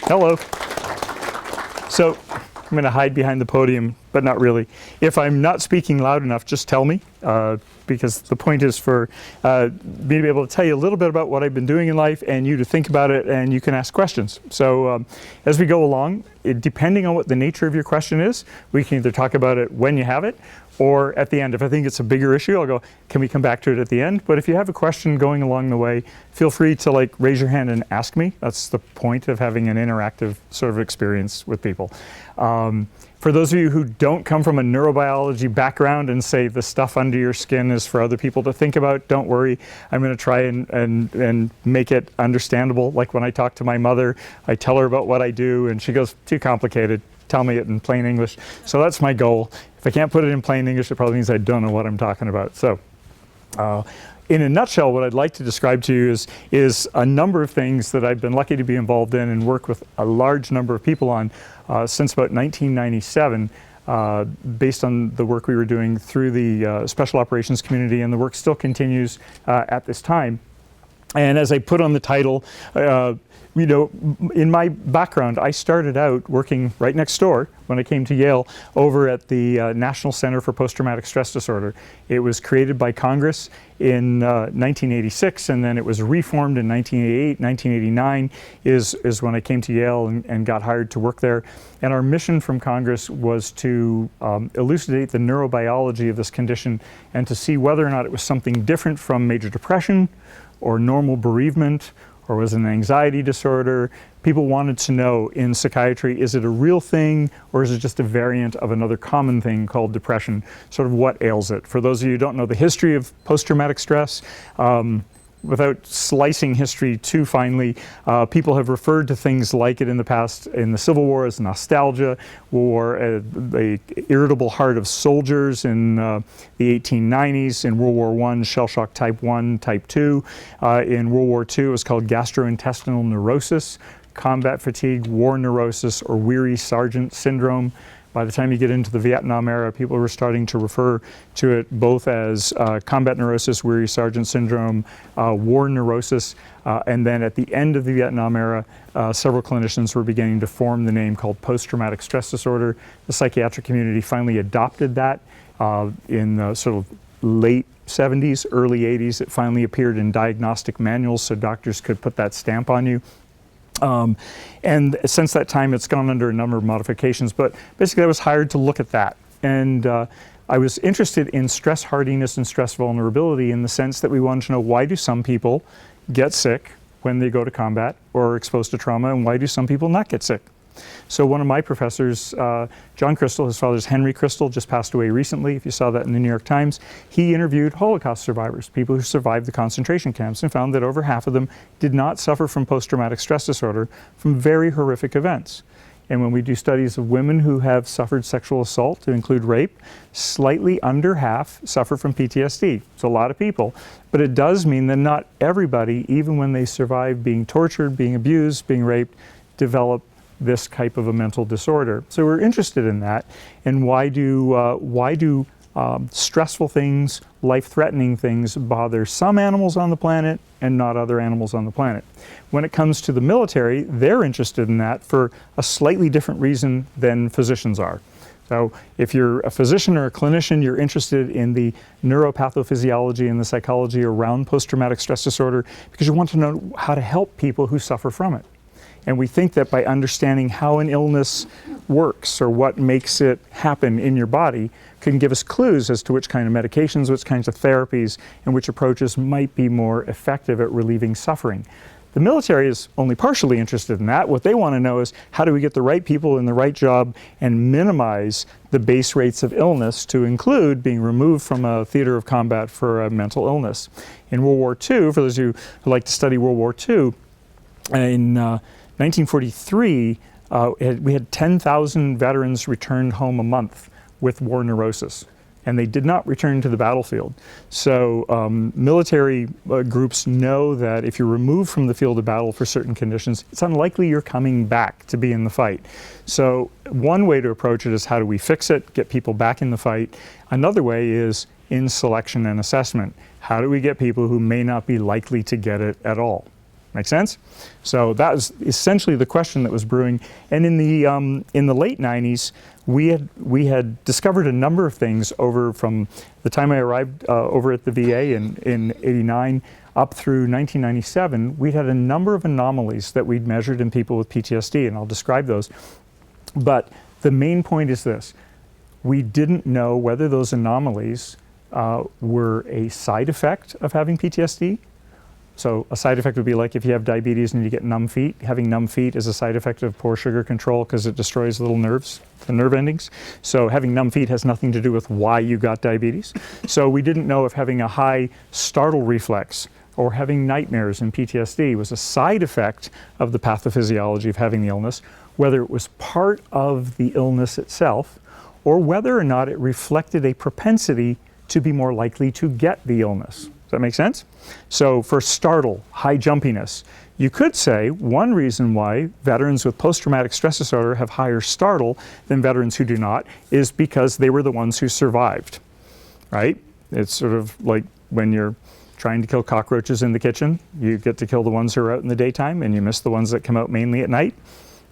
Hello. So I'm going to hide behind the podium, but not really. If I'm not speaking loud enough, just tell me, because the point is for me to be able to tell you a little bit about what I've been doing in life and you to think about it, and you can ask questions. So as we go along, depending on what the nature of your question is, we can either talk about it when you have it or at the end. If I think it's a bigger issue, I'll go, can we come back to it at the end? But if you have a question going along the way, feel free to raise your hand and ask me. That's the point of having an interactive sort of experience with people. For those of you who don't come from a neurobiology background and say the stuff under your skin is for other people to think about, don't worry. I'm going to try and make it understandable. Like when I talk to my mother, I tell her about what I do and she goes, too complicated. Tell me it in plain English. So that's my goal. If I can't put it in plain English, it probably means I don't know what I'm talking about. So in a nutshell, what I'd like to describe to you is a number of things that I've been lucky to be involved in and work with a large number of people on since about 1997, based on the work we were doing through the special operations community, and the work still continues at this time. And as I put on the title, you know, in my background, I started out working right next door when I came to Yale over at the National Center for Post-Traumatic Stress Disorder. It was created by Congress in 1986, and then it was reformed in 1988. 1989 is when I came to Yale and got hired to work there. And our mission from Congress was to elucidate the neurobiology of this condition and to see whether or not it was something different from major depression or normal bereavement, or was it an anxiety disorder. People wanted to know in psychiatry, is it a real thing or is it just a variant of another common thing called depression? Sort of what ails it? For those of you who don't know the history of post-traumatic stress, without slicing history too finely, people have referred to things like it in the past in the Civil War as nostalgia, or the irritable heart of soldiers in the 1890s. In World War I, shell shock type 1, type 2. In World War II, it was called gastrointestinal neurosis, combat fatigue, war neurosis, or weary sergeant syndrome. By the time you get into the Vietnam era, people were starting to refer to it both as combat neurosis, weary sergeant syndrome, war neurosis, and then at the end of the Vietnam era, several clinicians were beginning to form the name called post-traumatic stress disorder. The psychiatric community finally adopted that in the sort of late 70s, early 80s. It finally appeared in diagnostic manuals so doctors could put that stamp on you. And since that time, it's gone under a number of modifications, but basically I was hired to look at that. And I was interested in stress hardiness and stress vulnerability in the sense that we wanted to know, why do some people get sick when they go to combat or are exposed to trauma, and why do some people not get sick? So one of my professors, John Crystal, his father's Henry Crystal, just passed away recently, if you saw that in the New York Times. He interviewed Holocaust survivors, people who survived the concentration camps, and found that over half of them did not suffer from post-traumatic stress disorder from very horrific events. And when we do studies of women who have suffered sexual assault, to include rape, slightly under half suffer from PTSD. It's a lot of people, but it does mean that not everybody, even when they survive being tortured, being abused, being raped, develop this type of a mental disorder. So we're interested in that, and why do stressful things, life-threatening things bother some animals on the planet and not other animals on the planet? When it comes to the military, they're interested in that for a slightly different reason than physicians are. So if you're a physician or a clinician, you're interested in the neuropathophysiology and the psychology around post-traumatic stress disorder because you want to know how to help people who suffer from it. And we think that by understanding how an illness works or what makes it happen in your body can give us clues as to which kind of medications, which kinds of therapies, and which approaches might be more effective at relieving suffering. The military is only partially interested in that. What they want to know is, how do we get the right people in the right job and minimize the base rates of illness, to include being removed from a theater of combat for a mental illness. In World War II, for those of you who like to study World War II, in 1943, we had 10,000 veterans returned home a month with war neurosis, and they did not return to the battlefield. So military groups know that if you're removed from the field of battle for certain conditions, it's unlikely you're coming back to be in the fight. So one way to approach it is, how do we fix it, get people back in the fight? Another way is in selection and assessment. How do we get people who may not be likely to get it at all? Make sense? So that was essentially the question that was brewing. And in the late 90s, we had discovered a number of things over from the time I arrived over at the VA in '89 up through 1997. We'd had a number of anomalies that we'd measured in people with PTSD, and I'll describe those. But the main point is this: we didn't know whether those anomalies were a side effect of having PTSD. So a side effect would be like if you have diabetes and you get numb feet. Having numb feet is a side effect of poor sugar control because it destroys little nerves, the nerve endings. So having numb feet has nothing to do with why you got diabetes. So we didn't know if having a high startle reflex or having nightmares in PTSD was a side effect of the pathophysiology of having the illness, whether it was part of the illness itself, or whether or not it reflected a propensity to be more likely to get the illness. Does that make sense? So for startle, high jumpiness, you could say one reason why veterans with post-traumatic stress disorder have higher startle than veterans who do not is because they were the ones who survived, right? It's sort of like when you're trying to kill cockroaches in the kitchen, you get to kill the ones who are out in the daytime and you miss the ones that come out mainly at night.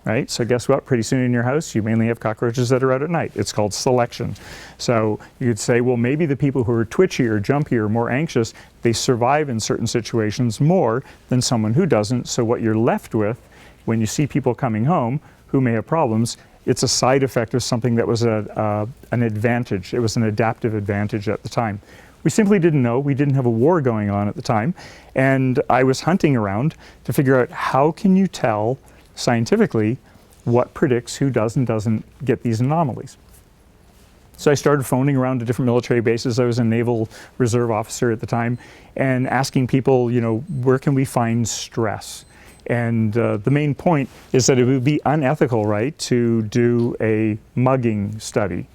Right? So guess what? Pretty soon in your house, you mainly have cockroaches that are out at night. It's called selection. So you could say, well, maybe the people who are twitchy or jumpy or more anxious, they survive in certain situations more than someone who doesn't. So what you're left with when you see people coming home who may have problems, it's a side effect of something that was an advantage. It was an adaptive advantage at the time. We simply didn't know. We didn't have a war going on at the time. And I was hunting around to figure out how can you tell scientifically what predicts who does and doesn't get these anomalies. So I started phoning around to different military bases. I was a Naval Reserve officer at the time, and asking people, you know, where can we find stress? And the main point is that it would be unethical, right, to do a mugging study.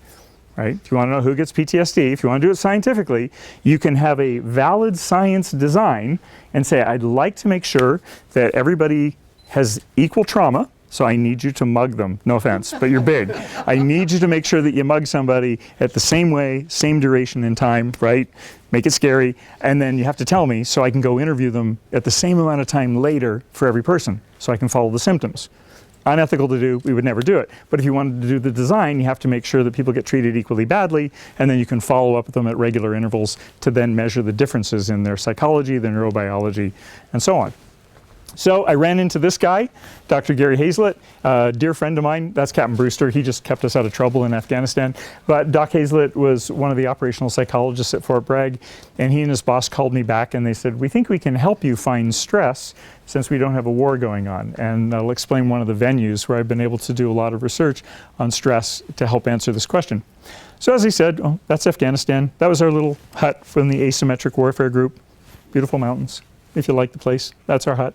Right? If you want to know who gets PTSD, if you want to do it scientifically, you can have a valid science design and say, I'd like to make sure that everybody has equal trauma, so I need you to mug them. No offense, but you're big. I need you to make sure that you mug somebody at the same way, same duration in time, right? Make it scary, and then you have to tell me so I can go interview them at the same amount of time later for every person, so I can follow the symptoms. Unethical to do, we would never do it. But if you wanted to do the design, you have to make sure that people get treated equally badly, and then you can follow up with them at regular intervals to then measure the differences in their psychology, their neurobiology, and so on. So I ran into this guy, Dr. Gary Hazlett, a dear friend of mine. That's Captain Brewster. He just kept us out of trouble in Afghanistan. But Doc Hazlett was one of the operational psychologists at Fort Bragg, and he and his boss called me back and they said, we think we can help you find stress since we don't have a war going on. And I'll explain one of the venues where I've been able to do a lot of research on stress to help answer this question. So as I said, oh, that's Afghanistan. That was our little hut from the asymmetric warfare group. Beautiful mountains. If you like the place, that's our hut.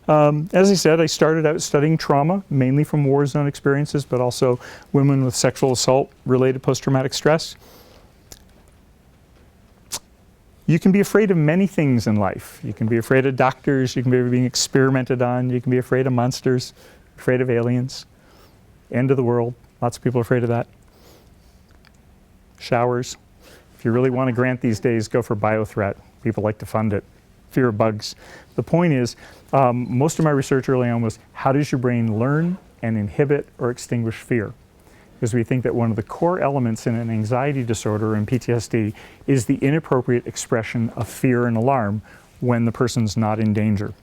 As I said, I started out studying trauma, mainly from war zone experiences, but also women with sexual assault related post-traumatic stress. You can be afraid of many things in life. You can be afraid of doctors, you can be being experimented on, you can be afraid of monsters, afraid of aliens, end of the world. Lots of people are afraid of that. Showers. If you really want to grant these days, go for biothreat. People like to fund it. Fear of bugs. The point is, most of my research early on was how does your brain learn and inhibit or extinguish fear? Because we think that one of the core elements in an anxiety disorder and PTSD is the inappropriate expression of fear and alarm when the person's not in danger.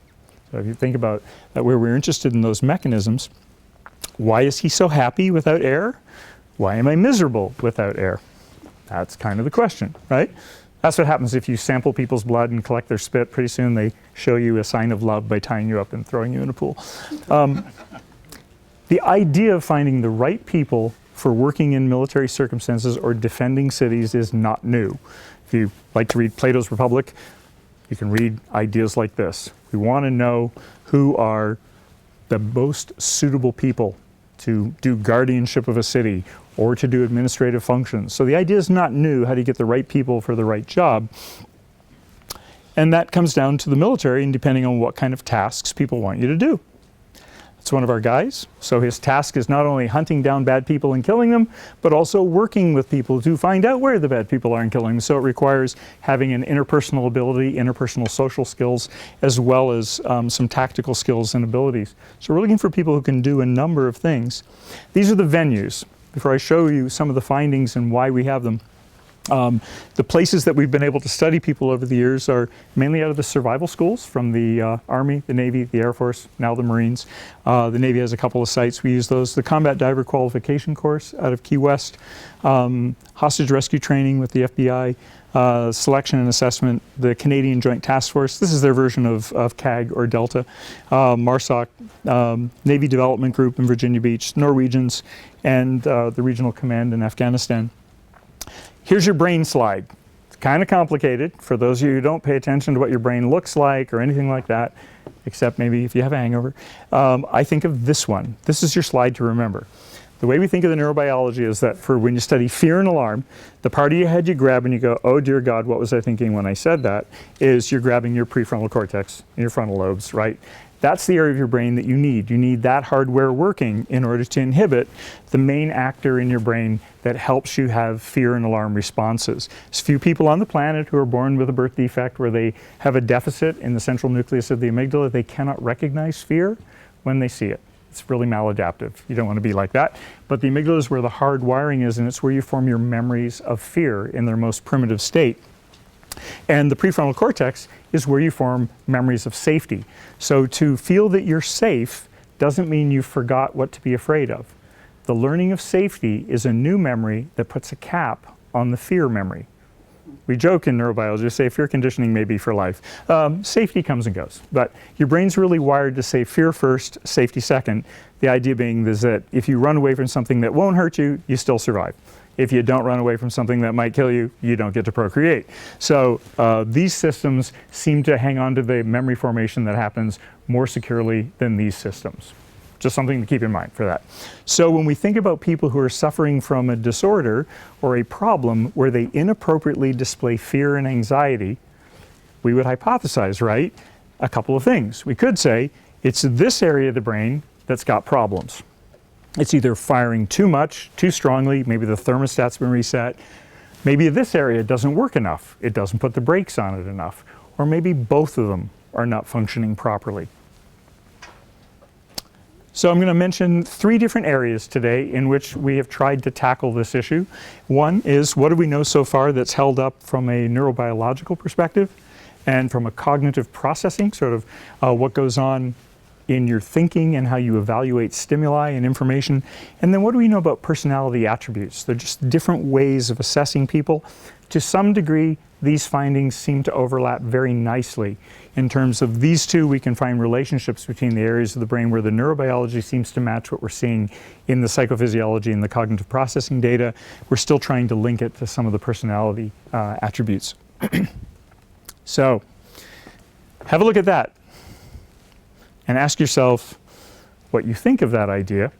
So if you think about that, where we're interested in those mechanisms, why is he so happy without air? Why am I miserable without air? That's kind of the question, right? That's what happens if you sample people's blood and collect their spit. Pretty soon they show you a sign of love by tying you up and throwing you in a pool. The idea of finding the right people for working in military circumstances or defending cities is not new. If you like to read Plato's Republic, you can read ideas like this. We want to know who are the most suitable people to do guardianship of a city or to do administrative functions. So the idea is not new, how do you get the right people for the right job? And that comes down to the military and depending on what kind of tasks people want you to do. It's one of our guys. So his task is not only hunting down bad people and killing them, but also working with people to find out where the bad people are and killing them. So it requires having an interpersonal ability, interpersonal social skills, as well as some tactical skills and abilities. So we're looking for people who can do a number of things. These are the venues. Before I show you some of the findings and why we have them, the places that we've been able to study people over the years are mainly out of the survival schools from the Army, the Navy, the Air Force, now the Marines. The Navy has a couple of sites. We use those. The Combat Diver Qualification course out of Key West, hostage rescue training with the FBI, selection and assessment, the Canadian Joint Task Force. This is their version of CAG or Delta, MARSOC, Navy Development Group in Virginia Beach, Norwegians, and the Regional Command in Afghanistan. Here's your brain slide. It's kind of complicated for those of you who don't pay attention to what your brain looks like or anything like that, except maybe if you have a hangover. I think of this one. This is your slide to remember. The way we think of the neurobiology is that for when you study fear and alarm, the part of your head you grab and you go, oh dear God, what was I thinking when I said that, is you're grabbing your prefrontal cortex and your frontal lobes, right? That's the area of your brain that you need. You need that hardware working in order to inhibit the main actor in your brain that helps you have fear and alarm responses. There's few people on the planet who are born with a birth defect where they have a deficit in the central nucleus of the amygdala. They cannot recognize fear when they see it. It's really maladaptive. You don't want to be like that. But the amygdala is where the hard wiring is, and it's where you form your memories of fear in their most primitive state. And the prefrontal cortex is where you form memories of safety. So to feel that you're safe doesn't mean you forgot what to be afraid of. The learning of safety is a new memory that puts a cap on the fear memory. We joke in neurobiology, say fear conditioning may be for life. Safety comes and goes, but your brain's really wired to say fear first, safety second. The idea being is that if you run away from something that won't hurt you, you still survive. If you don't run away from something that might kill you, you don't get to procreate. So these systems seem to hang on to the memory formation that happens more securely than these systems. Just something to keep in mind for that. So when we think about people who are suffering from a disorder or a problem where they inappropriately display fear and anxiety, we would hypothesize, right, a couple of things. We could say it's this area of the brain that's got problems. It's either firing too much, too strongly, maybe the thermostat's been reset, maybe this area doesn't work enough, it doesn't put the brakes on it enough, or maybe both of them are not functioning properly. So I'm going to mention 3 different areas today in which we have tried to tackle this issue. One is, what do we know so far that's held up from a neurobiological perspective and from a cognitive processing, sort of what goes on in your thinking and how you evaluate stimuli and information. And then what do we know about personality attributes? They're just different ways of assessing people. To some degree, these findings seem to overlap very nicely. In terms of these two, we can find relationships between the areas of the brain where the neurobiology seems to match what we're seeing in the psychophysiology and the cognitive processing data. We're still trying to link it to some of the personality attributes. So, have a look at that and ask yourself what you think of that idea.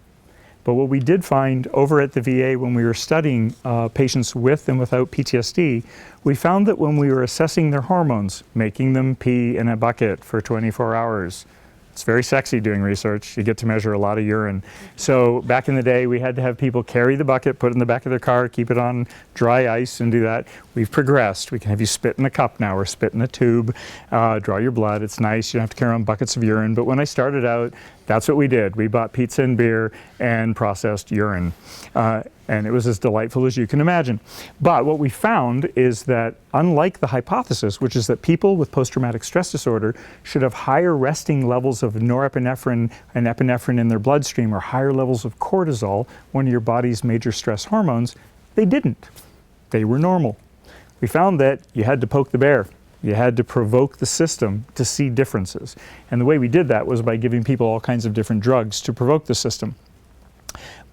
But what we did find over at the VA when we were studying patients with and without PTSD, we found that when we were assessing their hormones, making them pee in a bucket for 24 hours, it's very sexy doing research. You get to measure a lot of urine. So back in the day, we had to have people carry the bucket, put it in the back of their car, keep it on dry ice and do that. We've progressed. We can have you spit in a cup now or spit in a tube, draw your blood. It's nice. You don't have to carry around buckets of urine. But when I started out, that's what we did. We bought pizza and beer and processed urine. And it was as delightful as you can imagine. But what we found is that unlike the hypothesis, which is that people with post-traumatic stress disorder should have higher resting levels of norepinephrine and epinephrine in their bloodstream or higher levels of cortisol, one of your body's major stress hormones, they didn't. They were normal. We found that you had to poke the bear. You had to provoke the system to see differences. And the way we did that was by giving people all kinds of different drugs to provoke the system.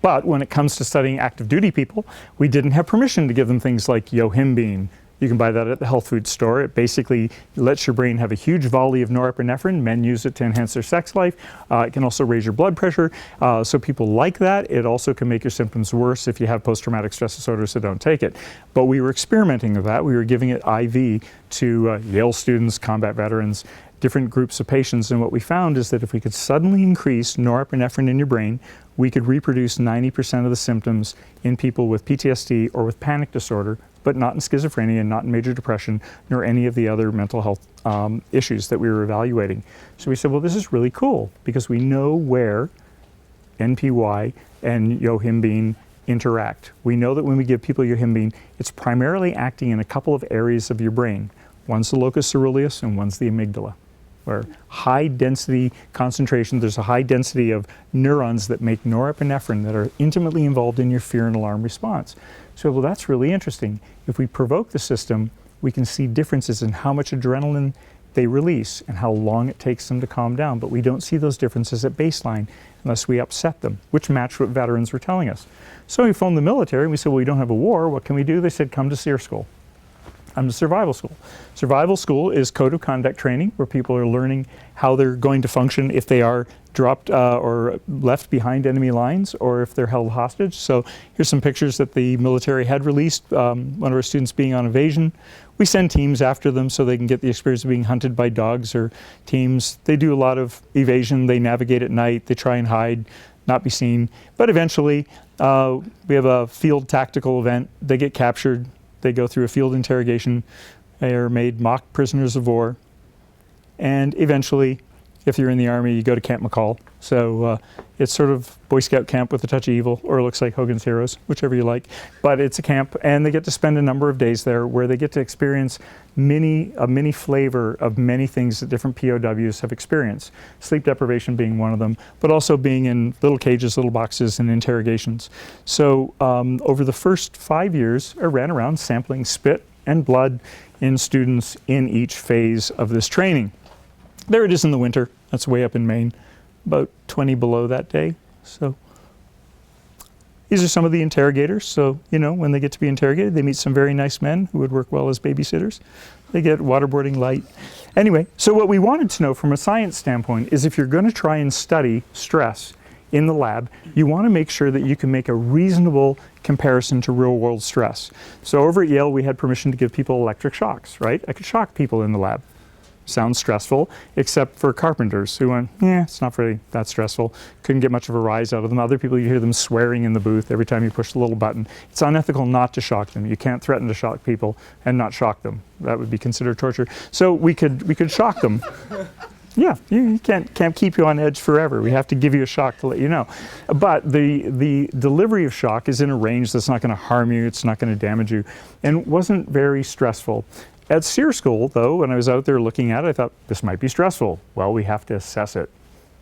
But when it comes to studying active duty people, we didn't have permission to give them things like yohimbine. You can buy that at the health food store. It basically lets your brain have a huge volley of norepinephrine. Men use it to enhance their sex life. It can also raise your blood pressure. So people like that. It also can make your symptoms worse if you have post-traumatic stress disorder, so don't take it. But we were experimenting with that. We were giving it IV to Yale students, combat veterans, different groups of patients, and what we found is that if we could suddenly increase norepinephrine in your brain, we could reproduce 90% of the symptoms in people with PTSD or with panic disorder, but not in schizophrenia, not in major depression, nor any of the other mental health issues that we were evaluating. So we said, well, this is really cool because we know where NPY and yohimbine interact. We know that when we give people yohimbine, it's primarily acting in a couple of areas of your brain. One's the locus coeruleus and one's the amygdala, where high density concentration, there's a high density of neurons that make norepinephrine that are intimately involved in your fear and alarm response. So, well, that's really interesting. If we provoke the system, we can see differences in how much adrenaline they release and how long it takes them to calm down. But we don't see those differences at baseline unless we upset them, which matched what veterans were telling us. So we phoned the military and we said, well, we don't have a war. What can we do? They said, come to SERE school. I'm to survival school. Survival school is code of conduct training where people are learning how they're going to function if they are dropped or left behind enemy lines or if they're held hostage. So here's some pictures that the military had released, one of our students being on evasion. We send teams after them so they can get the experience of being hunted by dogs or teams. They do a lot of evasion, they navigate at night, they try and hide, not be seen. But eventually we have a field tactical event, they get captured, they go through a field interrogation, they are made mock prisoners of war, and eventually, if you're in the Army, you go to Camp McCall. So it's sort of Boy Scout camp with a touch of evil, or it looks like Hogan's Heroes, whichever you like. But it's a camp, and they get to spend a number of days there where they get to experience a mini flavor of many things that different POWs have experienced. Sleep deprivation being one of them, but also being in little cages, little boxes, and interrogations. So over the first 5 years, I ran around sampling spit and blood in students in each phase of this training. There it is in the winter. That's way up in Maine, about 20 below that day. So these are some of the interrogators. So, you know, when they get to be interrogated, they meet some very nice men who would work well as babysitters. They get waterboarding light. Anyway, so what we wanted to know from a science standpoint is if you're going to try and study stress in the lab, you want to make sure that you can make a reasonable comparison to real world stress. So over at Yale, we had permission to give people electric shocks, right? I could shock people in the lab. Sounds stressful, except for carpenters who went, yeah, it's not really that stressful. Couldn't get much of a rise out of them. Other people, you hear them swearing in the booth every time you push the little button. It's unethical not to shock them. You can't threaten to shock people and not shock them. That would be considered torture. So we could shock them. Yeah, you can't keep you on edge forever. We have to give you a shock to let you know. But the delivery of shock is in a range that's not going to harm you, it's not going to damage you, and wasn't very stressful. At SERE school, though, when I was out there looking at it, I thought, this might be stressful. Well, we have to assess it.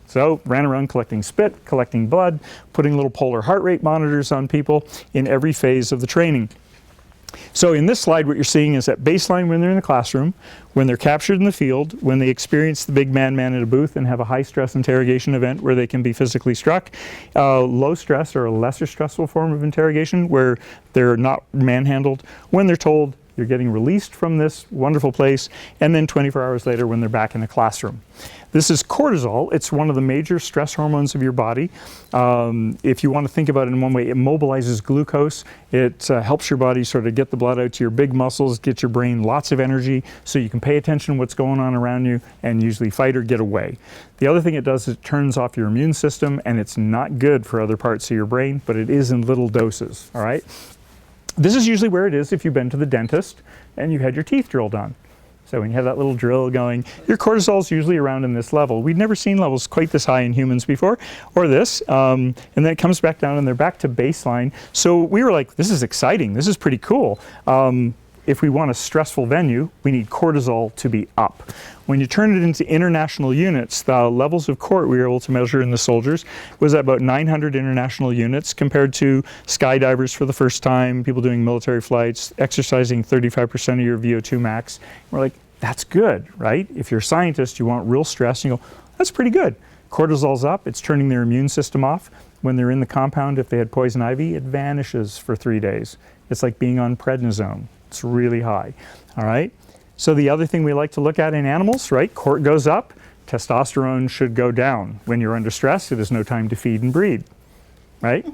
So ran around collecting spit, collecting blood, putting little polar heart rate monitors on people in every phase of the training. So in this slide, what you're seeing is at baseline when they're in the classroom, when they're captured in the field, when they experience the big man in a booth and have a high stress interrogation event where they can be physically struck, low stress or a lesser stressful form of interrogation where they're not manhandled, when they're told you're getting released from this wonderful place, and then 24 hours later when they're back in the classroom. This is cortisol. It's one of the major stress hormones of your body. If you want to think about it in one way, it mobilizes glucose. It helps your body sort of get the blood out to your big muscles, get your brain lots of energy so you can pay attention to what's going on around you and usually fight or get away. The other thing it does is it turns off your immune system, and it's not good for other parts of your brain, but it is in little doses, all right? This is usually where it is if you've been to the dentist and you had your teeth drilled on. So when you have that little drill going, your cortisol is usually around in this level. We'd never seen levels quite this high in humans before, or this, and then it comes back down and they're back to baseline. So we were like, this is exciting, this is pretty cool. If we want a stressful venue, we need cortisol to be up. When you turn it into international units, the levels of cort we were able to measure in the soldiers was at about 900 international units compared to skydivers for the first time, people doing military flights, exercising 35% of your VO2 max. We're like, that's good, right? If you're a scientist, you want real stress, and you go, that's pretty good. Cortisol's up, it's turning their immune system off. When they're in the compound, if they had poison ivy, it vanishes for 3 days. It's like being on prednisone. It's really high, all right? So the other thing we like to look at in animals, right? Cort goes up, testosterone should go down. When you're under stress, it is no time to feed and breed. right?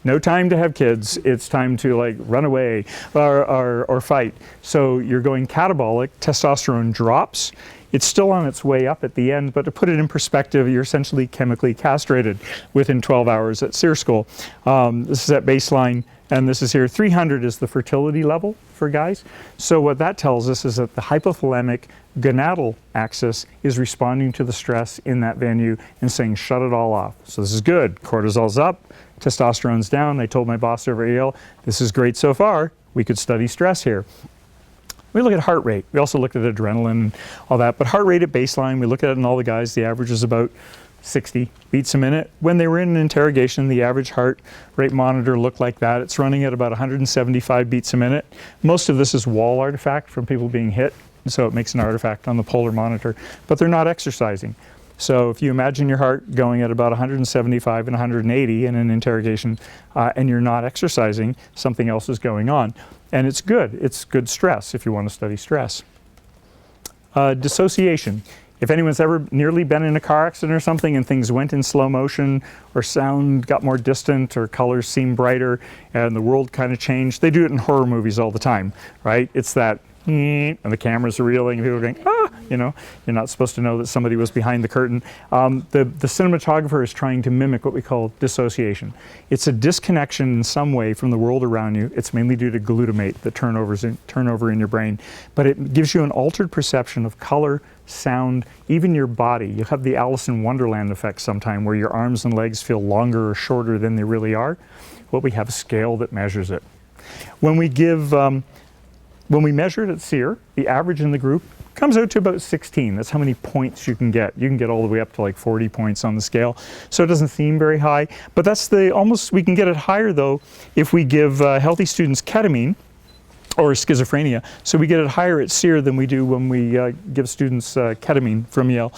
No time to have kids. It's time to like run away or fight. So you're going catabolic, testosterone drops. It's still on its way up at the end, but to put it in perspective, you're essentially chemically castrated within 12 hours at SERE school. This is at baseline, and this is here. 300 is the fertility level for guys. So what that tells us is that the hypothalamic gonadal axis is responding to the stress in that venue and saying, shut it all off. So this is good. Cortisol's up, testosterone's down. I told my boss over at Yale, this is great so far. We could study stress here. We look at heart rate. We also looked at adrenaline and all that, but heart rate at baseline, we look at it in all the guys, the average is about 60 beats a minute. When they were in an interrogation, the average heart rate monitor looked like that. It's running at about 175 beats a minute. Most of this is wall artifact from people being hit, so it makes an artifact on the polar monitor, but they're not exercising. So if you imagine your heart going at about 175 and 180 in an interrogation, and you're not exercising, something else is going on. And it's good. It's good stress if you want to study stress. Dissociation. If anyone's ever nearly been in a car accident or something and things went in slow motion or sound got more distant or colors seemed brighter and the world kind of changed, they do it in horror movies all the time, right? It's that and the cameras are reeling and people are going, ah, you know, you're not supposed to know that somebody was behind the curtain. The cinematographer is trying to mimic what we call dissociation. It's a disconnection in some way from the world around you. It's mainly due to glutamate, the turnover in your brain, but it gives you an altered perception of color, sound, even your body. You have the Alice in Wonderland effect sometime where your arms and legs feel longer or shorter than they really are. Well, we have a scale that measures it. When we measure it at SERE, the average in the group comes out to about 16. That's how many points you can get. You can get all the way up to like 40 points on the scale. So it doesn't seem very high, but that's we can get it higher though if we give healthy students ketamine or schizophrenia. So we get it higher at SERE than we do when we give students ketamine from Yale.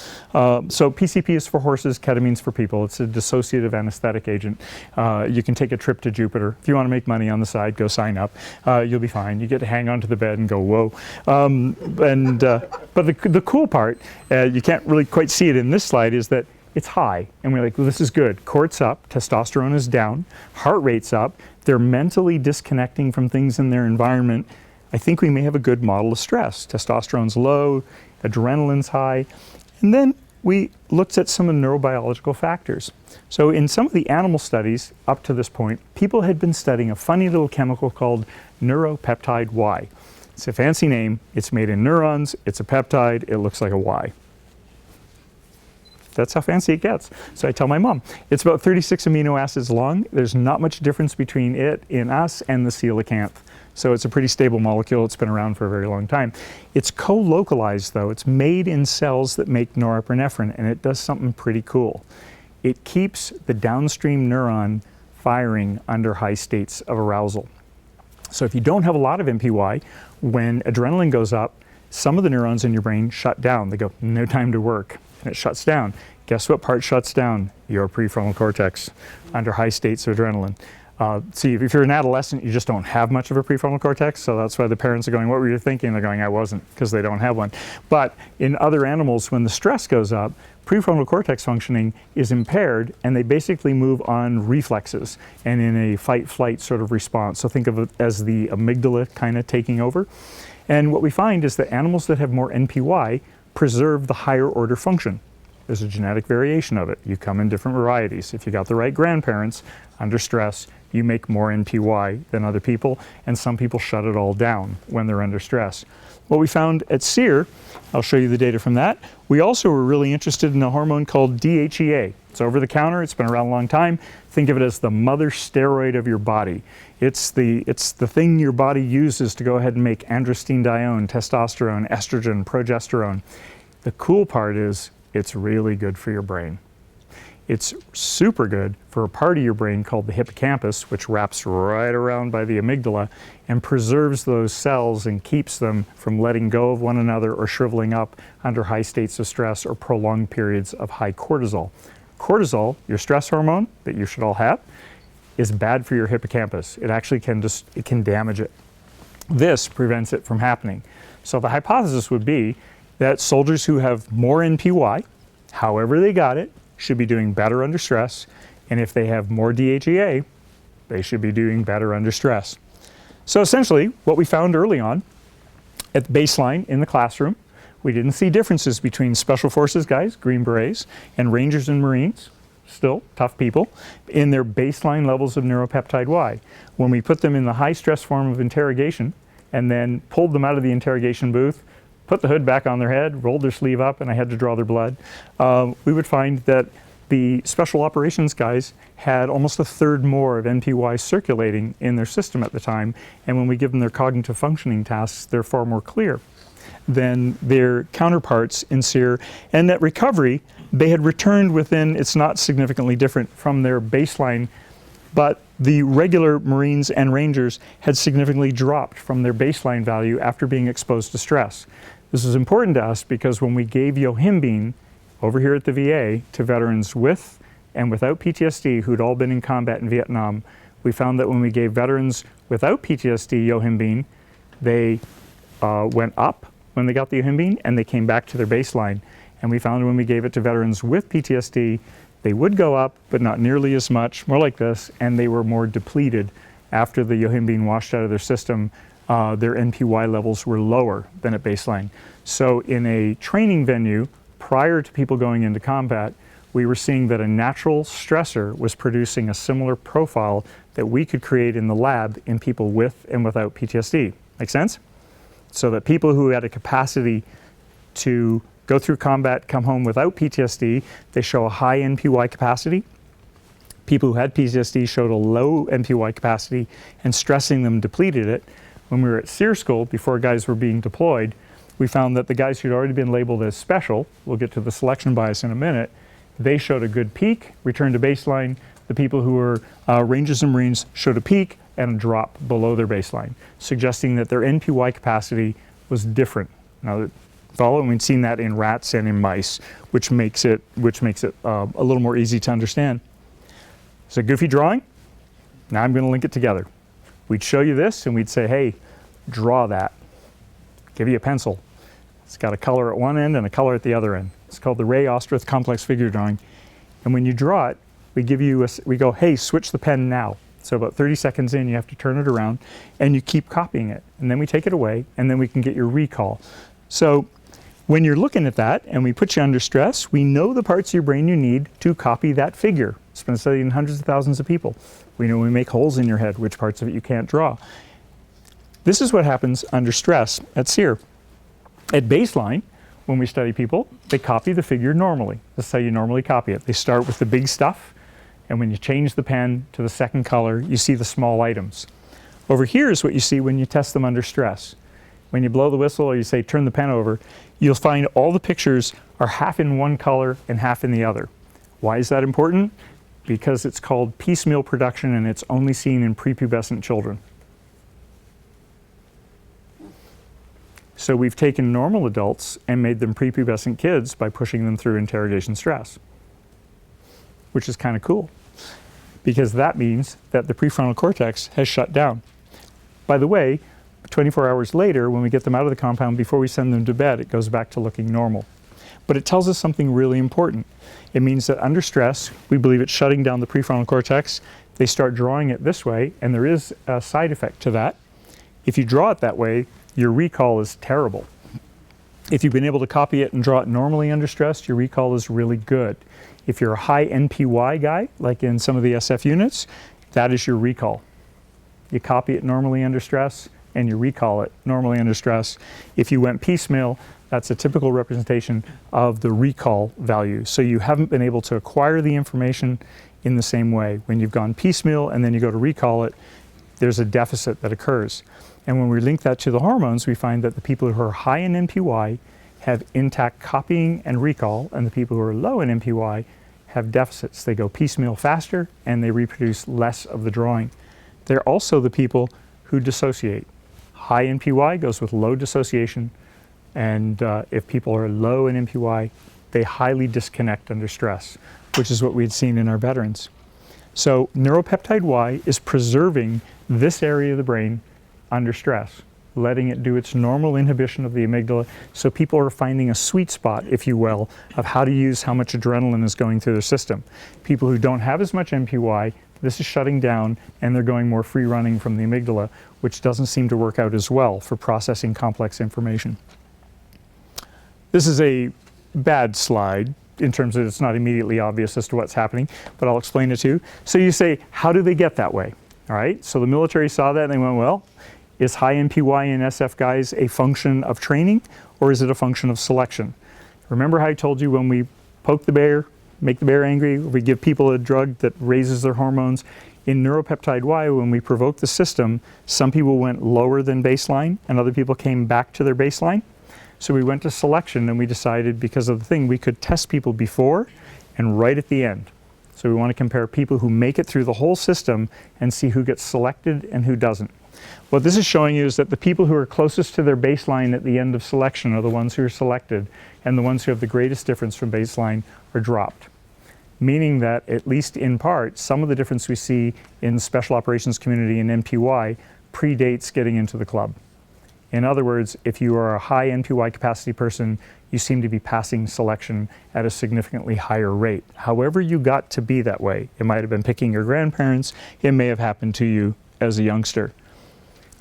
So PCP is for horses, ketamine's for people. It's a dissociative anesthetic agent. You can take a trip to Jupiter. If you want to make money on the side, go sign up. You'll be fine. You get to hang onto the bed and go, whoa. But the cool part, you can't really quite see it in this slide, is that it's high. And we're like, well, this is good. Cort's up, testosterone is down, heart rate's up. They're mentally disconnecting from things in their environment. I think we may have a good model of stress. Testosterone's low, adrenaline's high. And then we looked at some of the neurobiological factors. So in some of the animal studies up to this point, people had been studying a funny little chemical called neuropeptide Y. It's a fancy name. It's made in neurons. It's a peptide. It looks like a Y. That's how fancy it gets. So I tell my mom, it's about 36 amino acids long. There's not much difference between it in us and the coelacanth. So it's a pretty stable molecule. It's been around for a very long time. It's co-localized though. It's made in cells that make norepinephrine, and it does something pretty cool. It keeps the downstream neuron firing under high states of arousal. So if you don't have a lot of MPY, when adrenaline goes up, some of the neurons in your brain shut down. They go, no time to work. And it shuts down. Guess what part shuts down? Your prefrontal cortex under high states of adrenaline. See, if you're an adolescent, you just don't have much of a prefrontal cortex, so that's why the parents are going, what were you thinking? They're going, I wasn't, because they don't have one. But in other animals, when the stress goes up, prefrontal cortex functioning is impaired, and they basically move on reflexes and in a fight-flight sort of response. So think of it as the amygdala kind of taking over. And what we find is that animals that have more NPY preserve the higher order function. There's a genetic variation of it. You come in different varieties. If you got the right grandparents under stress, you make more NPY than other people, and some people shut it all down when they're under stress. What we found at SERE, I'll show you the data from that, we also were really interested in a hormone called DHEA. It's over the counter, it's been around a long time. Think of it as the mother steroid of your body. It's the thing your body uses to go ahead and make androstenedione, testosterone, estrogen, progesterone. The cool part is it's really good for your brain. It's super good for a part of your brain called the hippocampus, which wraps right around by the amygdala and preserves those cells and keeps them from letting go of one another or shriveling up under high states of stress or prolonged periods of high cortisol. Cortisol, your stress hormone that you should all have, is bad for your hippocampus. It actually can damage it. This prevents it from happening. So the hypothesis would be that soldiers who have more NPY, however they got it, should be doing better under stress, And if they have more DHEA, they should be doing better under stress. So essentially, what we found early on at the baseline in the classroom, we didn't see differences between Special Forces guys, Green Berets, and Rangers and Marines, still tough people, in their baseline levels of neuropeptide Y. When we put them in the high stress form of interrogation and then pulled them out of the interrogation booth, put the hood back on their head, rolled their sleeve up, and I had to draw their blood, we would find that the special operations guys had almost a third more of NPY circulating in their system at the time, and when we give them their cognitive functioning tasks, they're far more clear than their counterparts in SERE. And at recovery, they had returned within, it's not significantly different from their baseline, but the regular Marines and Rangers had significantly dropped from their baseline value after being exposed to stress. This is important to us because when we gave yohimbine over here at the VA to veterans with and without PTSD who'd all been in combat in Vietnam, we found that when we gave veterans without PTSD yohimbine, they went up when they got the yohimbine and they came back to their baseline. And we found when we gave it to veterans with PTSD, they would go up, but not nearly as much, more like this, and they were more depleted after the yohimbine washed out of their system. Their NPY levels were lower than at baseline. So in a training venue, prior to people going into combat, we were seeing that a natural stressor was producing a similar profile that we could create in the lab in people with and without PTSD. Make sense? So that people who had a capacity to go through combat, come home without PTSD, they show a high NPY capacity. People who had PTSD showed a low NPY capacity, and stressing them depleted it. When we were at SERE school, before guys were being deployed, we found that the guys who'd already been labeled as special, we'll get to the selection bias in a minute, they showed a good peak, returned to baseline. The people who were Rangers and Marines showed a peak and a drop below their baseline, suggesting that their NPY capacity was different. Now, follow, and we've seen that in rats and in mice, which makes it a little more easy to understand. It's a goofy drawing. Now I'm going to link it together. We'd show you this and we'd say, hey, draw that. Give you a pencil. It's got a color at one end and a color at the other end. It's called the Ray-Ostrith complex figure drawing. And when you draw it, we go, hey, switch the pen now. So about 30 seconds in, you have to turn it around and you keep copying it. And then we take it away and then we can get your recall. So when you're looking at that and we put you under stress, we know the parts of your brain you need to copy that figure. It's been studied in hundreds of thousands of people. We know when we make holes in your head, which parts of it you can't draw. This is what happens under stress at SERE. At baseline, when we study people, they copy the figure normally. That's how you normally copy it. They start with the big stuff, and when you change the pen to the second color, you see the small items. Over here is what you see when you test them under stress. When you blow the whistle or you say turn the pen over, you'll find all the pictures are half in one color and half in the other. Why is that important? Because it's called piecemeal production and it's only seen in prepubescent children. So we've taken normal adults and made them prepubescent kids by pushing them through interrogation stress, which is kind of cool because that means that the prefrontal cortex has shut down. By the way, 24 hours later, when we get them out of the compound, before we send them to bed, it goes back to looking normal. But it tells us something really important. It means that under stress, we believe it's shutting down the prefrontal cortex. They start drawing it this way, and there is a side effect to that. If you draw it that way, your recall is terrible. If you've been able to copy it and draw it normally under stress, your recall is really good. If you're a high NPY guy, like in some of the SF units, that is your recall. You copy it normally under stress, and you recall it normally under stress. If you went piecemeal, that's a typical representation of the recall value. So you haven't been able to acquire the information in the same way. When you've gone piecemeal and then you go to recall it, there's a deficit that occurs. And when we link that to the hormones, we find that the people who are high in NPY have intact copying and recall, and the people who are low in NPY have deficits. They go piecemeal faster and they reproduce less of the drawing. They're also the people who dissociate. High NPY goes with low dissociation, and if people are low in NPY, they highly disconnect under stress, which is what we had seen in our veterans. So neuropeptide Y is preserving this area of the brain under stress. letting it do its normal inhibition of the amygdala. So people are finding a sweet spot, if you will, of how to use how much adrenaline is going through their system. People who don't have as much MPY, this is shutting down and they're going more free running from the amygdala, which doesn't seem to work out as well for processing complex information. This is a bad slide in terms of it's not immediately obvious as to what's happening, but I'll explain it to you. So you say, how do they get that way? All right, so the military saw that and they went, well, is high MPY in SF guys a function of training or is it a function of selection? Remember how I told you when we poke the bear, make the bear angry, we give people a drug that raises their hormones? In neuropeptide Y, when we provoke the system, some people went lower than baseline and other people came back to their baseline. So we went to selection and we decided, because of the thing, we could test people before and right at the end. So we want to compare people who make it through the whole system and see who gets selected and who doesn't. What this is showing you is that the people who are closest to their baseline at the end of selection are the ones who are selected, and the ones who have the greatest difference from baseline are dropped. Meaning that, at least in part, some of the difference we see in the special operations community in MPY predates getting into the club. In other words, if you are a high MPY capacity person, you seem to be passing selection at a significantly higher rate. However you got to be that way, it might have been picking your grandparents, it may have happened to you as a youngster.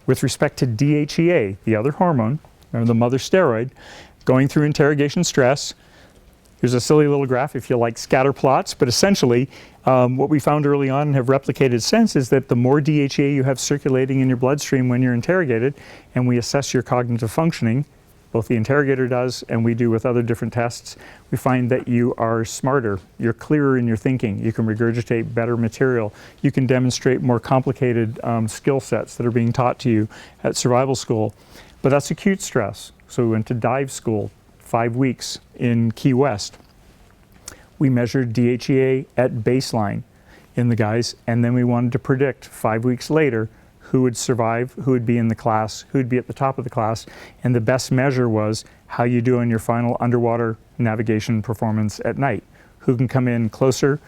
With respect to DHEA, the other hormone, or the mother steroid, going through interrogation stress, here's a silly little graph if you like scatter plots, but essentially what we found early on and have replicated since is that the more DHEA you have circulating in your bloodstream when you're interrogated, and we assess your cognitive functioning, both the interrogator does and we do with other different tests, we find that you are smarter, you're clearer in your thinking, you can regurgitate better material, you can demonstrate more complicated skill sets that are being taught to you at survival school. But that's acute stress. So we went to dive school, 5 weeks in Key West. We measured DHEA at baseline in the guys, and then we wanted to predict 5 weeks later who would survive, who would be in the class, who would be at the top of the class, and the best measure was how you do on your final underwater navigation performance at night. Who can come in closer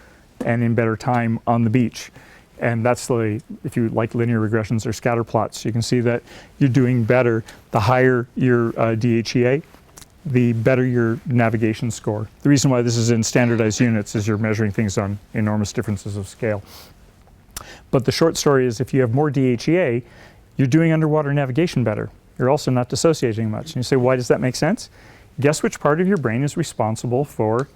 and in better time on the beach. And that's the, if you like linear regressions or scatter plots, you can see that you're doing better. The higher your DHEA, the better your navigation score. The reason why this is in standardized units is you're measuring things on enormous differences of scale. But the short story is if you have more DHEA, you're doing underwater navigation better. You're also not dissociating much. And you say, why does that make sense? Guess which part of your brain is responsible for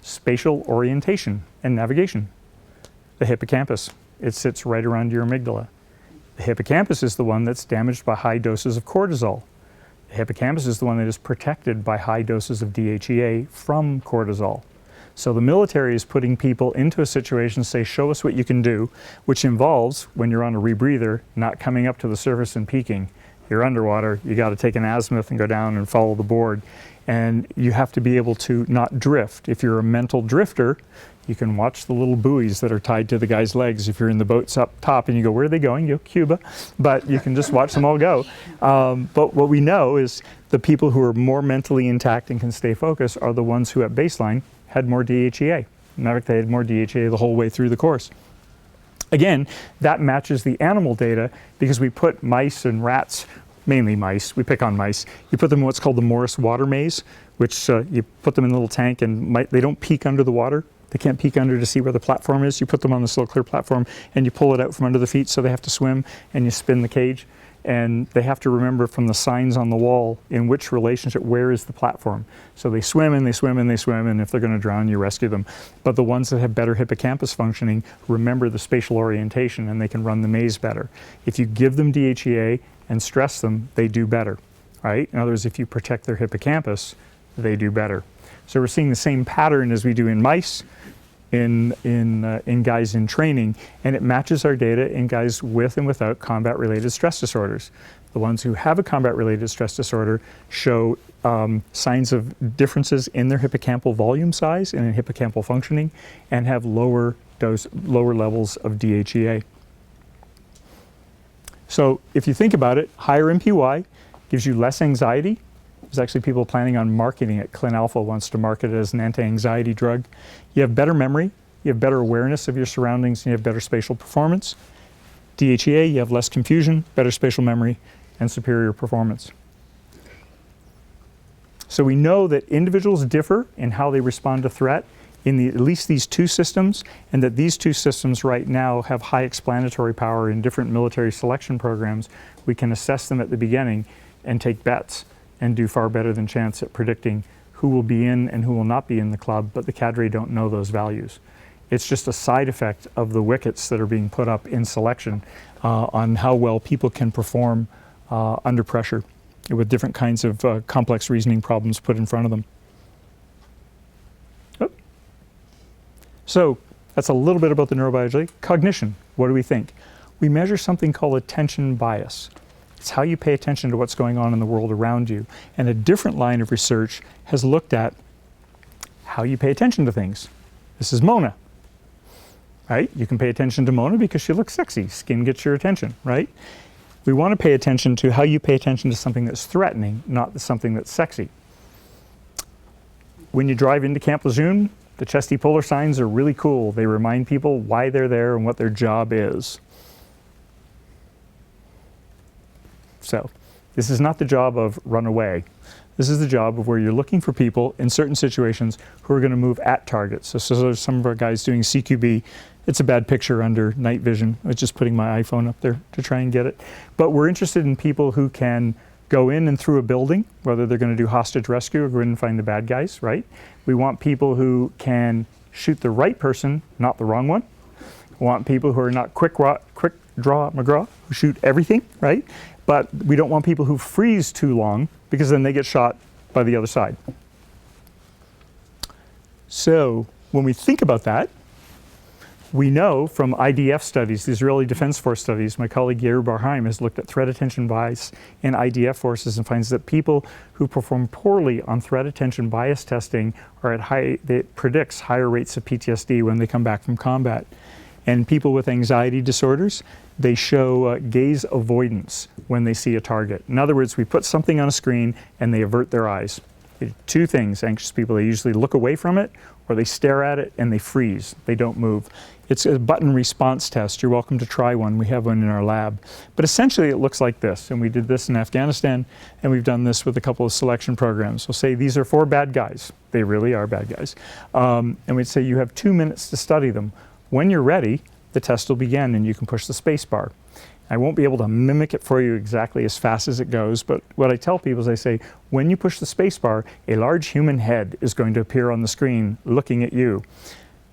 spatial orientation and navigation? The hippocampus. It sits right around your amygdala. The hippocampus is the one that's damaged by high doses of cortisol. The hippocampus is the one that is protected by high doses of DHEA from cortisol. So the military is putting people into a situation to say, show us what you can do, which involves, when you're on a rebreather, not coming up to the surface and peaking. You're underwater, you got to take an azimuth and go down and follow the board. And you have to be able to not drift. If you're a mental drifter, you can watch the little buoys that are tied to the guy's legs. If you're in the boats up top and you go, where are they going? You go, Cuba. But you can just watch them all go. But what we know is the people who are more mentally intact and can stay focused are the ones who at baseline had more DHEA. In fact, they had more DHEA the whole way through the course. Again, that matches the animal data because we put mice and rats, mainly mice, we pick on mice, you put them in what's called the Morris water maze, which you put them in a little tank and they don't peek under the water. They can't peek under to see where the platform is. You put them on this little clear platform and you pull it out from under the feet so they have to swim, and you spin the cage. And they have to remember from the signs on the wall in which relationship, where is the platform. So they swim and they swim and they swim, and if they're going to drown, you rescue them. But the ones that have better hippocampus functioning remember the spatial orientation and they can run the maze better. If you give them DHEA and stress them, they do better, right? In other words, if you protect their hippocampus, they do better. So we're seeing the same pattern as we do in mice, in guys in training, and it matches our data in guys with and without combat-related stress disorders. The ones who have a combat-related stress disorder show signs of differences in their hippocampal volume size and in hippocampal functioning, and have lower levels of DHEA. So if you think about it, higher MPY gives you less anxiety. There's actually people planning on marketing it. Clin Alpha wants to market it as an anti-anxiety drug. You have better memory, you have better awareness of your surroundings, and you have better spatial performance. DHEA, you have less confusion, better spatial memory, and superior performance. So we know that individuals differ in how they respond to threat in at least these two systems, and that these two systems right now have high explanatory power in different military selection programs. We can assess them at the beginning and take bets and do far better than chance at predicting who will be in and who will not be in the club, but the cadre don't know those values. It's just a side effect of the wickets that are being put up in selection on how well people can perform under pressure with different kinds of complex reasoning problems put in front of them. Oh. So that's a little bit about the neurobiology. Cognition, what do we think? We measure something called attention bias. It's how you pay attention to what's going on in the world around you. And a different line of research has looked at how you pay attention to things. This is Mona, right? You can pay attention to Mona because she looks sexy. Skin gets your attention, right? We want to pay attention to how you pay attention to something that's threatening, not something that's sexy. When you drive into Camp Lejeune, the chesty puller signs are really cool. They remind people why they're there and what their job is. So this is not the job of run away. This is the job of where you're looking for people in certain situations who are going to move at targets. So there's some of our guys doing CQB. It's a bad picture under night vision. I was just putting my iPhone up there to try and get it. But we're interested in people who can go in and through a building, whether they're going to do hostage rescue or go in and find the bad guys, right? We want people who can shoot the right person, not the wrong one. We want people who are not quick draw McGraw, who shoot everything, right? But we don't want people who freeze too long because then they get shot by the other side. So when we think about that, we know from IDF studies, the Israeli Defense Force studies, my colleague Yair Barheim has looked at threat attention bias in IDF forces and finds that people who perform poorly on threat attention bias testing are at it predicts higher rates of PTSD when they come back from combat. And people with anxiety disorders, they show gaze avoidance when they see a target. In other words, we put something on a screen and they avert their eyes. They do two things, anxious people, they usually look away from it or they stare at it and they freeze, they don't move. It's a button response test. You're welcome to try one. We have one in our lab. But essentially it looks like this, and we did this in Afghanistan, and we've done this with a couple of selection programs. We'll say these are 4 bad guys. They really are bad guys. And we'd say you have 2 minutes to study them. When you're ready, the test will begin and you can push the space bar. I won't be able to mimic it for you exactly as fast as it goes, but what I tell people is I say, when you push the space bar, a large human head is going to appear on the screen looking at you.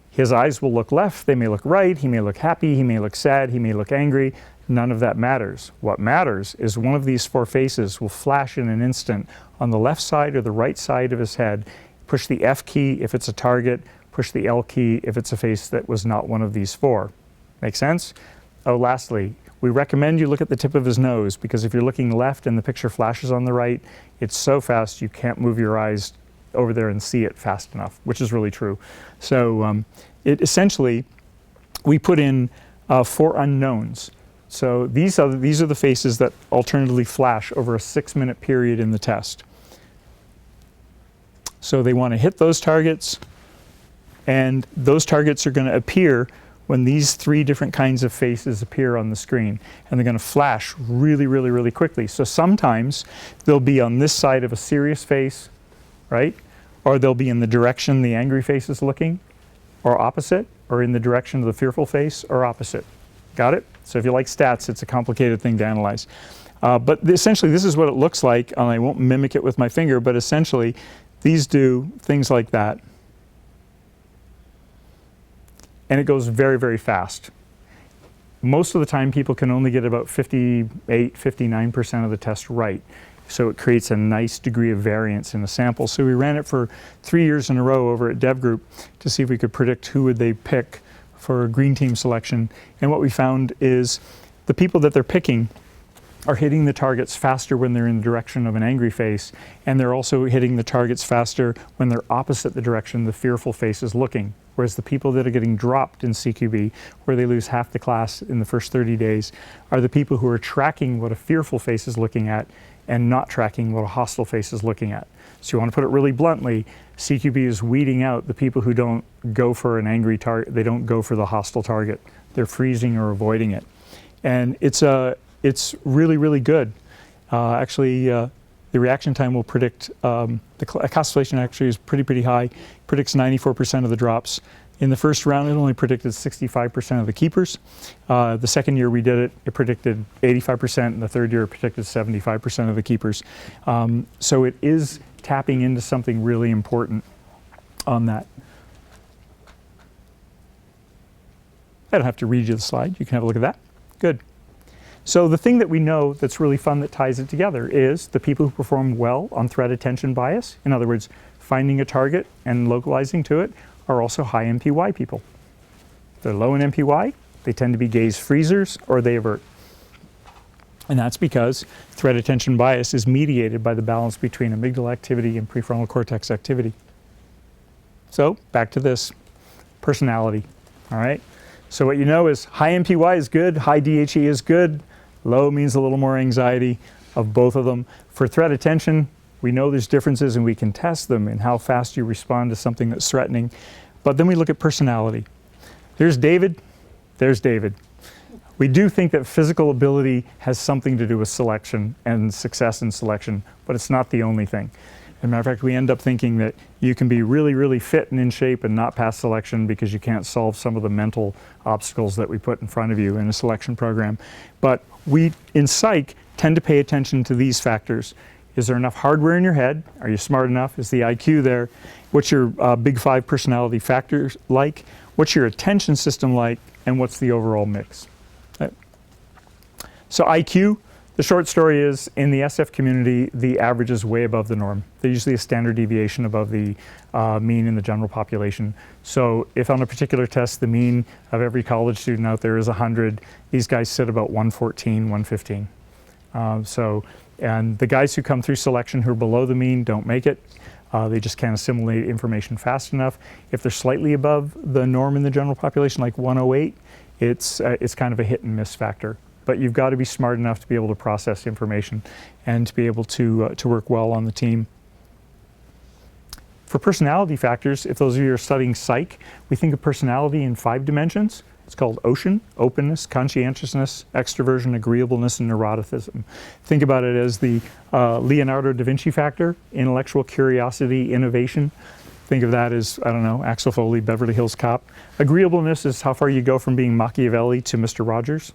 His eyes will look left, they may look right, he may look happy, he may look sad, he may look angry. None of that matters. What matters is one of these 4 faces will flash in an instant on the left side or the right side of his head. Push the F key if it's a target, push the L key if it's a face that was not one of these 4. Make sense? Oh, lastly, we recommend you look at the tip of his nose, because if you're looking left and the picture flashes on the right, it's so fast you can't move your eyes over there and see it fast enough, which is really true. So it essentially, we put in 4 unknowns. So these are the faces that alternatively flash over a 6-minute period in the test. So they want to hit those targets, and those targets are going to appear when these 3 different kinds of faces appear on the screen, and they're going to flash really, really, really quickly. So sometimes they'll be on this side of a serious face, right? Or they'll be in the direction the angry face is looking, or opposite, or in the direction of the fearful face, or opposite. Got it? So if you like stats, it's a complicated thing to analyze. But essentially, this is what it looks like, and I won't mimic it with my finger, but essentially, these do things like that. And it goes very, very fast. Most of the time, people can only get about 58, 59% of the test right. So it creates a nice degree of variance in the sample. So we ran it for 3 years in a row over at DevGroup to see if we could predict who would they pick for green team selection. And what we found is the people that they're picking are hitting the targets faster when they're in the direction of an angry face, and they're also hitting the targets faster when they're opposite the direction the fearful face is looking. Whereas the people that are getting dropped in CQB, where they lose half the class in the first 30 days, are the people who are tracking what a fearful face is looking at and not tracking what a hostile face is looking at. So you want to put it really bluntly, CQB is weeding out the people who don't go for an angry target, they don't go for the hostile target. They're freezing or avoiding it. And it's really, really good. Actually, the reaction time will predict, the concentration actually is pretty high, predicts 94% of the drops. In the first round, it only predicted 65% of the keepers. The second year we did it, it predicted 85%, and the third year it predicted 75% of the keepers. So it is tapping into something really important on that. I don't have to read you the slide, you can have a look at that. Good. So the thing that we know that's really fun that ties it together is the people who perform well on threat attention bias, in other words, finding a target and localizing to it, are also high MPY people. If they're low in MPY, they tend to be gaze freezers or they avert. And that's because threat attention bias is mediated by the balance between amygdala activity and prefrontal cortex activity. So back to this, personality, all right? So what you know is high MPY is good, high DHE is good, low means a little more anxiety of both of them. For threat attention, we know there's differences and we can test them in how fast you respond to something that's threatening. But then we look at personality. There's David, there's David. We do think that physical ability has something to do with selection and success in selection, but it's not the only thing. As a matter of fact, we end up thinking that you can be really fit and in shape and not pass selection because you can't solve some of the mental obstacles that we put in front of you in a selection program. But we, in psych, tend to pay attention to these factors. Is there enough hardware in your head? Are you smart enough? Is the IQ there? What's your big five personality factors like? What's your attention system like? And what's the overall mix? Right. So IQ, the short story is, in the SF community, the average is way above the norm. They're usually a standard deviation above the mean in the general population. So if on a particular test, the mean of every college student out there is 100, these guys sit about 114, 115. And the guys who come through selection who are below the mean don't make it. They just can't assimilate information fast enough. If they're slightly above the norm in the general population, like 108, it's kind of a hit and miss factor. But you've got to be smart enough to be able to process information and to be able to work well on the team. For personality factors, if those of you are studying psych, we think of personality in 5 dimensions. It's called OCEAN: openness, conscientiousness, extroversion, agreeableness, and neuroticism. Think about it as the Leonardo da Vinci factor: intellectual curiosity, innovation. Think of that as, I don't know, Axel Foley, Beverly Hills Cop. Agreeableness is how far you go from being Machiavelli to Mr. Rogers.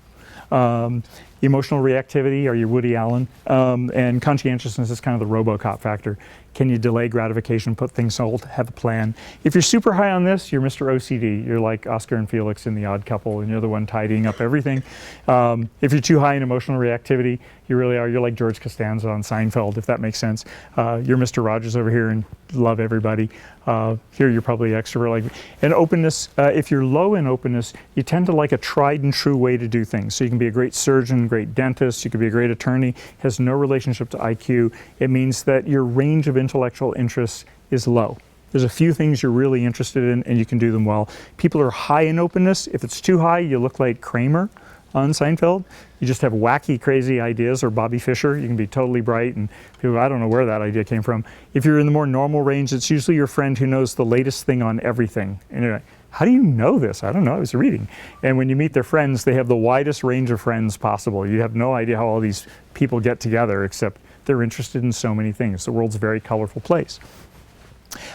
Emotional reactivity, are you Woody Allen? And conscientiousness is kind of the RoboCop factor. Can you delay gratification, put things hold, have a plan? If you're super high on this, you're Mr. OCD. You're like Oscar and Felix in The Odd Couple, and you're the one tidying up everything. If you're too high in emotional reactivity, you really are. You're like George Costanza on Seinfeld, if that makes sense. You're Mr. Rogers over here and love everybody. Here you're probably extrovert. Like, and openness, if you're low in openness, you tend to like a tried and true way to do things. So you can be a great surgeon, great dentist, you could be a great attorney. Has no relationship to IQ. It means that your range of intellectual interests is low. There's a few things you're really interested in and you can do them well. People are high in openness. If it's too high, you look like Kramer on Seinfeld. You just have wacky, crazy ideas, or Bobby Fischer. You can be totally bright and people, I don't know where that idea came from. If you're in the more normal range, it's usually your friend who knows the latest thing on everything. And you're like, how do you know this? I don't know, I was reading. And when you meet their friends, they have the widest range of friends possible. You have no idea how all these people get together, except they're interested in so many things. The world's a very colorful place.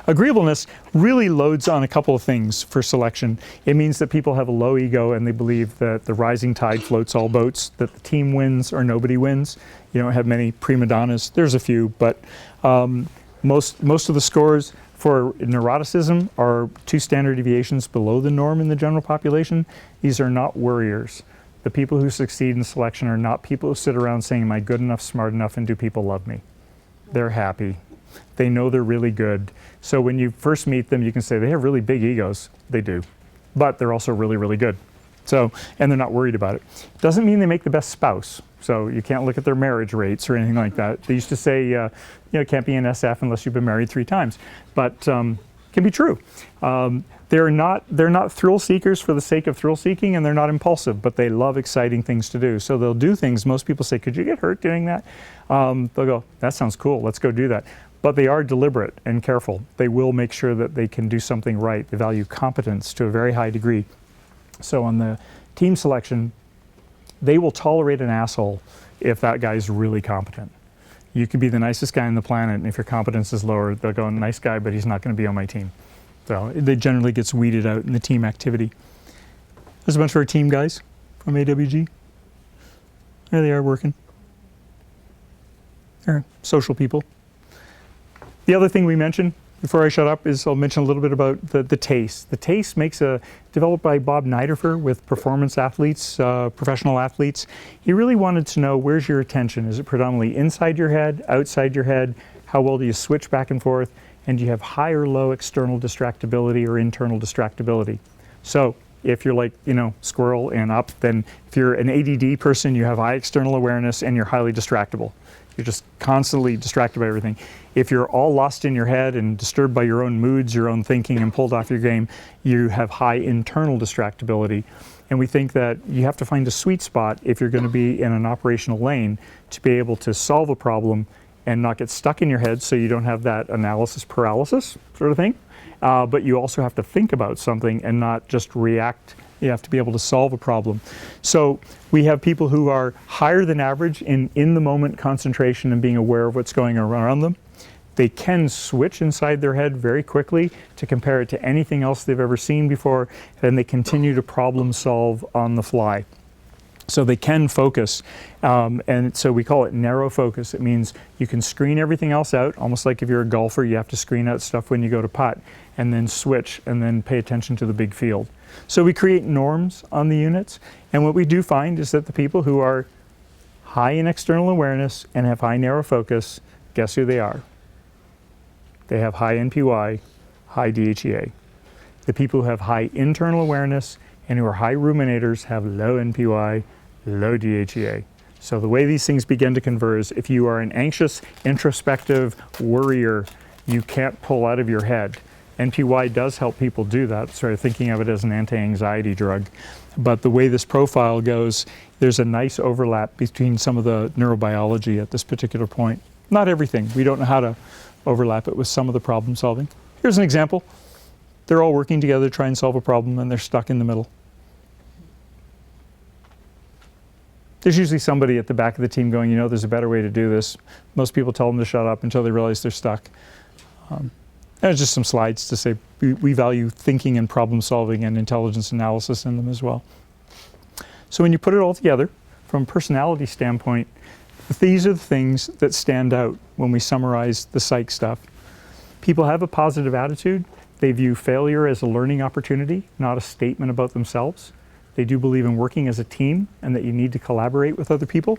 Agreeableness really loads on a couple of things for selection. It means that people have a low ego and they believe that the rising tide floats all boats, that the team wins or nobody wins. You don't have many prima donnas. There's a few, but most of the scores for neuroticism are 2 standard deviations below the norm in the general population. These are not worriers. The people who succeed in selection are not people who sit around saying, am I good enough, smart enough, and do people love me? They're happy. They know they're really good. So when you first meet them, you can say they have really big egos. They do. But they're also really, really good. So, and they're not worried about it. Doesn't mean they make the best spouse. So you can't look at their marriage rates or anything like that. They used to say, you know, can't be an SF unless you've been married 3 times. But can be true. They're not thrill seekers for the sake of thrill seeking, and they're not impulsive, but they love exciting things to do. So they'll do things. Most people say, could you get hurt doing that? They'll go, that sounds cool. Let's go do that. But they are deliberate and careful. They will make sure that they can do something right. They value competence to a very high degree. So on the team selection, they will tolerate an asshole if that guy's really competent. You could be the nicest guy on the planet, and if your competence is lower, they'll go, nice guy, but he's not going to be on my team. So it generally gets weeded out in the team activity. There's a bunch of our team guys from AWG. There they are working. They're social people. The other thing we mentioned before I shut up is I'll mention a little bit about the TAIS. The TAIS developed by Bob Niederfer with performance athletes, professional athletes. He really wanted to know, where's your attention? Is it predominantly inside your head, outside your head? How well do you switch back and forth? And do you have high or low external distractibility or internal distractibility? So if you're like, squirrel and up, then if you're an ADD person, you have high external awareness and you're highly distractible. You're just constantly distracted by everything. If you're all lost in your head and disturbed by your own moods, your own thinking, and pulled off your game, you have high internal distractibility. And we think that you have to find a sweet spot if you're going to be in an operational lane to be able to solve a problem and not get stuck in your head, so you don't have that analysis paralysis sort of thing. But you also have to think about something and not just react. You have to be able to solve a problem. So we have people who are higher than average in the moment concentration and being aware of what's going on around them. They can switch inside their head very quickly to compare it to anything else they've ever seen before, and they continue to problem solve on the fly. So they can focus, and so we call it narrow focus. It means you can screen everything else out, almost like if you're a golfer, you have to screen out stuff when you go to putt, and then switch, and then pay attention to the big field. So we create norms on the units, and what we do find is that the people who are high in external awareness and have high narrow focus, guess who they are? They have high NPY, high DHEA. The people who have high internal awareness and who are high ruminators have low NPY, low DHEA. So the way these things begin to converge, if you are an anxious, introspective worrier, you can't pull out of your head. NPY does help people do that, sort of thinking of it as an anti-anxiety drug. But the way this profile goes, there's a nice overlap between some of the neurobiology at this particular point. Not everything. We don't know how to overlap it with some of the problem solving. Here's an example. They're all working together to try and solve a problem, and they're stuck in the middle. There's usually somebody at the back of the team going, there's a better way to do this. Most people tell them to shut up until they realize they're stuck. There's just some slides to say we value thinking and problem solving and intelligence analysis in them as well. So when you put it all together, from a personality standpoint, these are the things that stand out when we summarize the psych stuff. People have a positive attitude. They view failure as a learning opportunity, not a statement about themselves. They do believe in working as a team and that you need to collaborate with other people.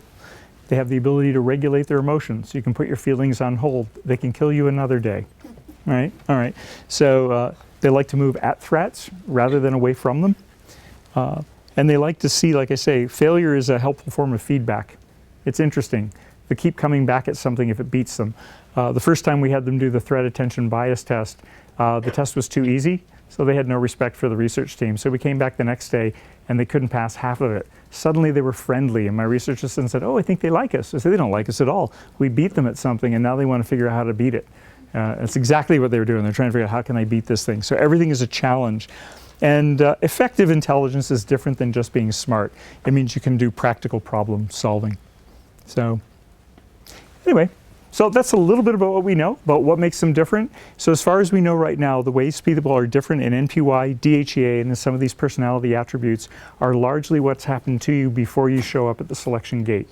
They have the ability to regulate their emotions. You can put your feelings on hold. They can kill you another day. Right? All right. So they like to move at threats rather than away from them. And they like to see, like I say, failure is a helpful form of feedback. It's interesting. They keep coming back at something if it beats them. The first time we had them do the threat attention bias test, the test was too easy, so they had no respect for the research team. So we came back the next day and they couldn't pass half of it. Suddenly they were friendly, and my research assistant said, I think they like us. I said, they don't like us at all. We beat them at something, and now they want to figure out how to beat it. It's exactly what they were doing. They're trying to figure out, how can I beat this thing? So everything is a challenge. And effective intelligence is different than just being smart. It means you can do practical problem solving. So anyway, so that's a little bit about what we know, about what makes them different. So as far as we know right now, the ways people are different in NPY, DHEA, and in some of these personality attributes are largely what's happened to you before you show up at the selection gate.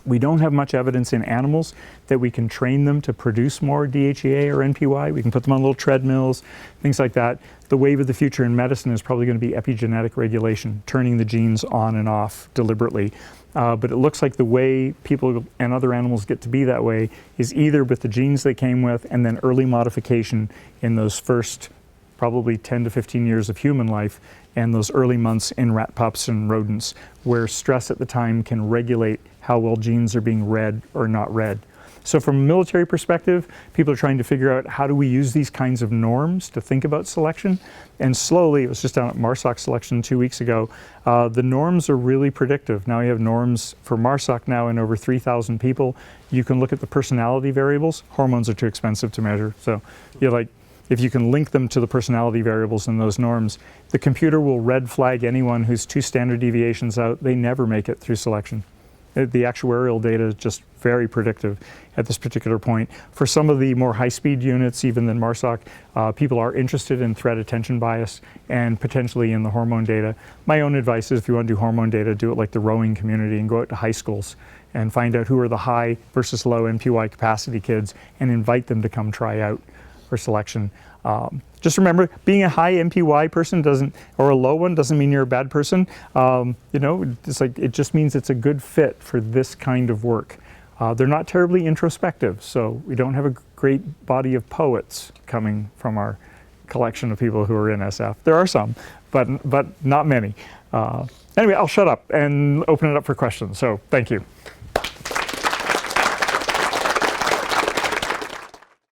We don't have much evidence in animals that we can train them to produce more DHEA or NPY. We can put them on little treadmills, things like that. The wave of the future in medicine is probably going to be epigenetic regulation, turning the genes on and off deliberately. But it looks like the way people and other animals get to be that way is either with the genes they came with and then early modification in those first probably 10 to 15 years of human life and those early months in rat pups and rodents, where stress at the time can regulate how well genes are being read or not read. So from a military perspective, people are trying to figure out, how do we use these kinds of norms to think about selection? And slowly, it was just down at MARSOC selection 2 weeks ago, the norms are really predictive. Now you have norms for MARSOC now in over 3,000 people. You can look at the personality variables. Hormones are too expensive to measure. So you're like, if you can link them to the personality variables in those norms, the computer will red flag anyone who's 2 standard deviations out. They never make it through selection. The actuarial data is just very predictive at this particular point. For some of the more high-speed units, even than MARSOC, people are interested in threat attention bias and potentially in the hormone data. My own advice is if you want to do hormone data, do it like the rowing community and go out to high schools and find out who are the high versus low NPY capacity kids and invite them to come try out for selection. Just remember, being a high NPY person doesn't, or a low one, doesn't mean you're a bad person. You know, it's like, it just means it's a good fit for this kind of work. They're not terribly introspective, so we don't have a great body of poets coming from our collection of people who are in SF. There are some, but not many. Anyway, I'll shut up and open it up for questions. So thank you.